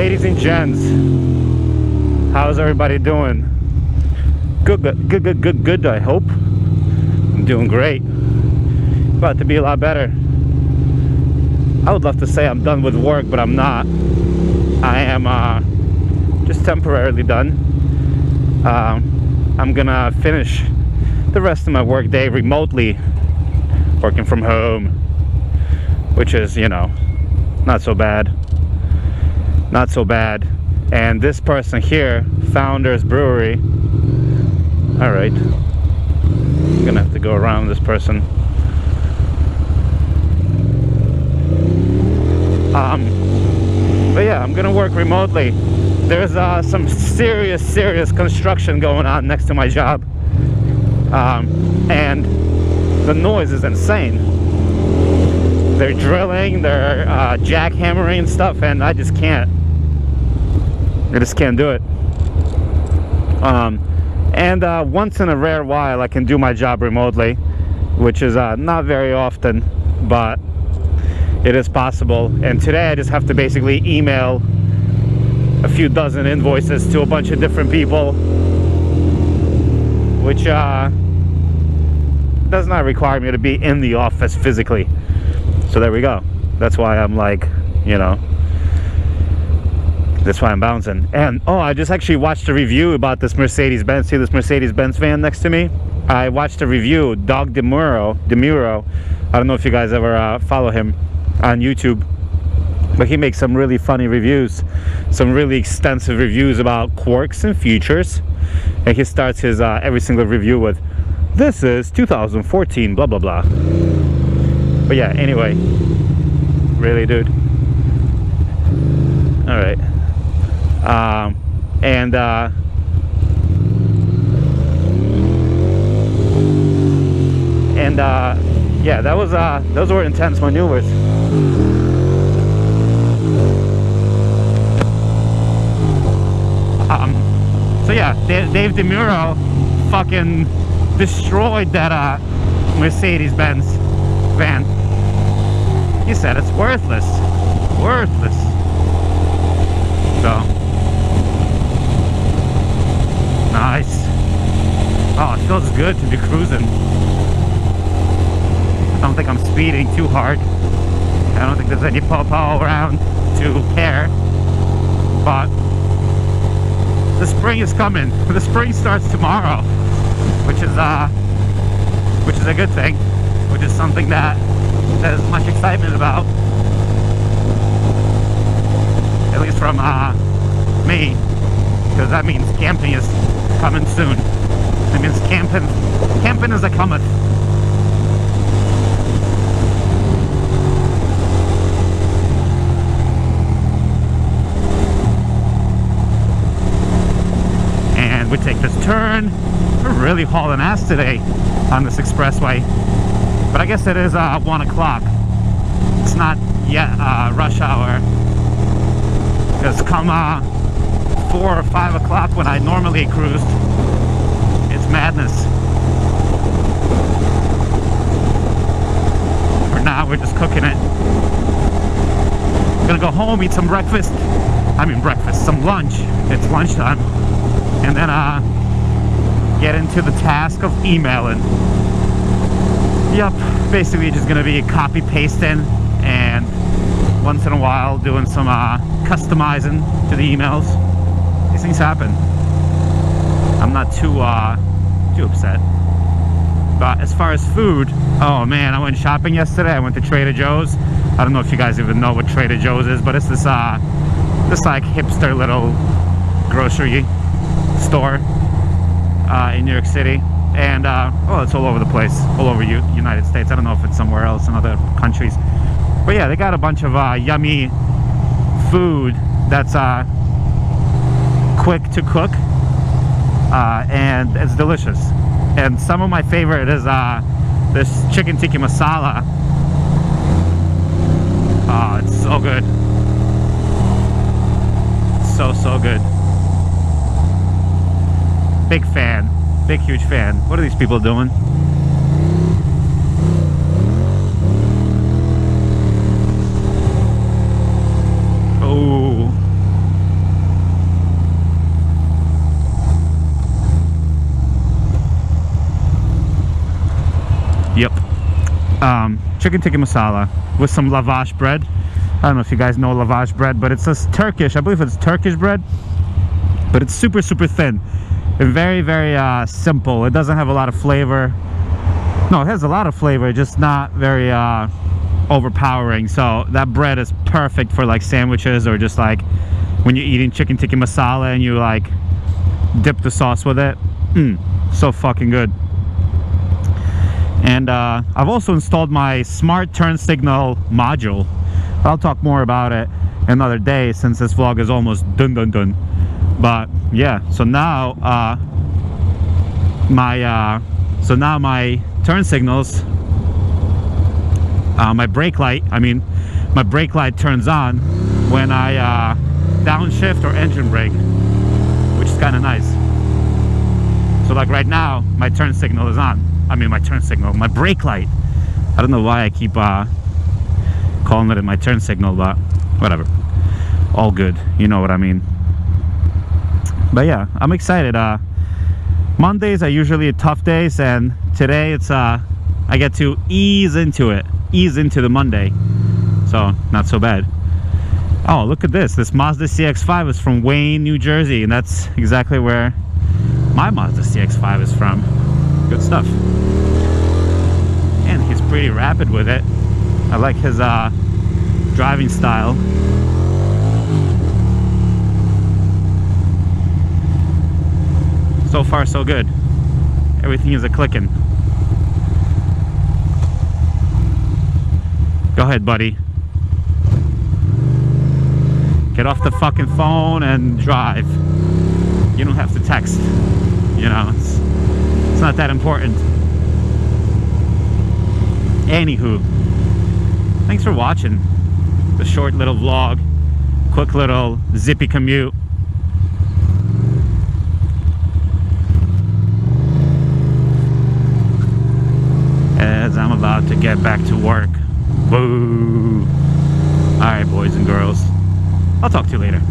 Ladies and gents, how's everybody doing? Good, I hope. I'm doing great. About to be a lot better. I would love to say I'm done with work, but I'm not. I am just temporarily done. I'm gonna finish the rest of my work day remotely, working from home, which is, you know, not so bad. Not so bad. And this person here, Founders Brewery. All right, I'm gonna have to go around this person. But yeah, I'm gonna work remotely. There's some serious construction going on next to my job, and the noise is insane. They're drilling, they're jackhammering and stuff, and I just can't do it. And once in a rare while I can do my job remotely, which is not very often, but it is possible. And today I just have to basically email a few dozen invoices to a bunch of different people, which does not require me to be in the office physically. So there we go. That's why I'm like, you know, that's why I'm bouncing. And oh, I just actually watched a review about this Mercedes-Benz. See this Mercedes-Benz van next to me? I watched a review, Dog Demuro. I don't know if you guys ever follow him on YouTube, but he makes some really funny reviews, some really extensive reviews about quirks and features. And he starts his every single review with, "This is 2014 blah blah blah." But yeah, anyway, really, dude. All right. Yeah, those were intense maneuvers. So yeah, Dave DeMuro fucking destroyed that Mercedes-Benz van. He said it's worthless. So nice. Oh, it feels good to be cruising. I don't think I'm speeding too hard. I don't think there's any po-po around to care. But the spring is coming. The spring starts tomorrow, which is a good thing, which is something that there's much excitement about, at least from me, because that means camping is coming soon. That means camping is a cometh. And we take this turn. We're really hauling ass today on this expressway, but I guess it is 1 o'clock. It's not yet rush hour, because come 4 or 5 o'clock when I normally cruised, it's madness. For now, we're just cooking it. I'm gonna go home, eat some breakfast. Some lunch. It's lunchtime. And then get into the task of emailing. Yep, basically just gonna be copy pasting and once in a while doing some customizing to the emails. These things happen. I'm not too upset. But as far as food, oh man, I went shopping yesterday. I went to Trader Joe's. I don't know if you guys even know what Trader Joe's is, but it's this like hipster little grocery store in New York City. And well, it's all over the place, all over United States. I don't know if it's somewhere else in other countries, but yeah, they got a bunch of yummy food that's quick to cook, and it's delicious. And some of my favorite is this chicken tikka masala. Oh, it's so good. So good. Big fan. Big huge fan. What are these people doing? Oh, Yep. Chicken tikka masala with some lavash bread. I don't know if you guys know lavash bread, but it's a Turkish, I believe it's Turkish bread, but it's super thin and very simple. It doesn't have a lot of flavor. No, it has a lot of flavor, just not very overpowering. So that bread is perfect for like sandwiches, or just like when you're eating chicken tikka masala and you like dip the sauce with it. So fucking good. And I've also installed my smart turn signal module. I'll talk more about it another day, since this vlog is almost done. But yeah, so now my turn signals, my brake light turns on when I downshift or engine brake, which is kind of nice. So like right now, my turn signal is on. My brake light. I don't know why I keep calling it my turn signal, but whatever. All good, you know what I mean. But yeah, I'm excited. Mondays are usually tough days, and today it's I get to ease into the Monday, so not so bad. Oh, look at this. This Mazda CX-5 is from Wayne, New Jersey, and that's exactly where my Mazda CX-5 is from. Good stuff. And he's pretty rapid with it. I like his driving style. So far so good. Everything is a clicking. Go ahead, buddy. Get off the fucking phone and drive. You don't have to text. You know, it's not that important. Anywho, thanks for watching the short little vlog, quick little zippy commute. As I'm about to get back to work. Boo! Alright, boys and girls, I'll talk to you later.